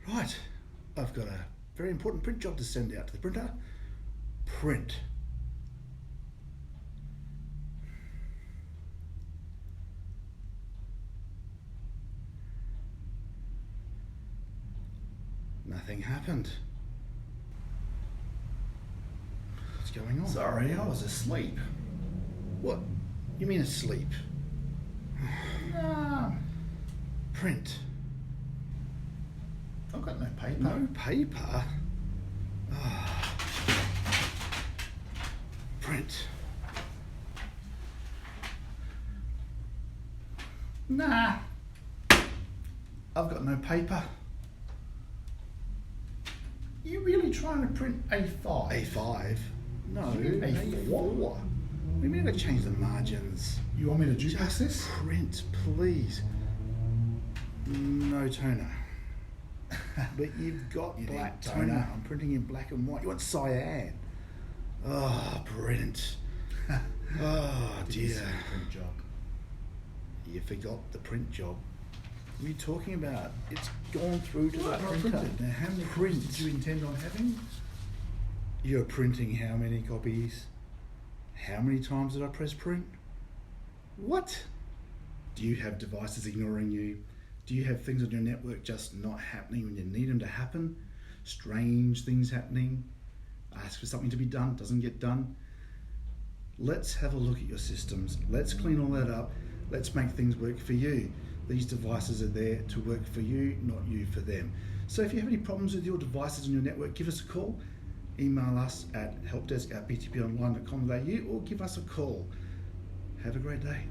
Right, I've got a very important print job to send out to the printer. Print. Nothing happened. What's going on? Sorry, I was asleep. What? You mean asleep? Nah, Print. I've got no paper. No paper? Ah. Print. Nah, I've got no paper. You really trying to print A5? A5? No, You mean A4. A4? What do you mean I change the margins? You want me to duplex Just this? print, please. No toner. But you've got You black need toner. toner. I'm printing in black and white. You want cyan? Ah, print. Oh Did you see dear. the print job? You forgot the print job. What are you talking about? It's gone through to the Right, printer. printed. Now, how many Print. copies did you intend on having? You're printing how many copies? How many times did I press print? What? Do you have devices ignoring you? Do you have things on your network just not happening when you need them to happen? Strange things happening? Ask for something to be done, doesn't get done? Let's have a look at your systems. Let's clean all that up. Let's make things work for you. These devices are there to work for you, not you for them. So if you have any problems with your devices on your network, give us a call. Email us at helpdesk@btponline.com.au or give us a call. Have a great day.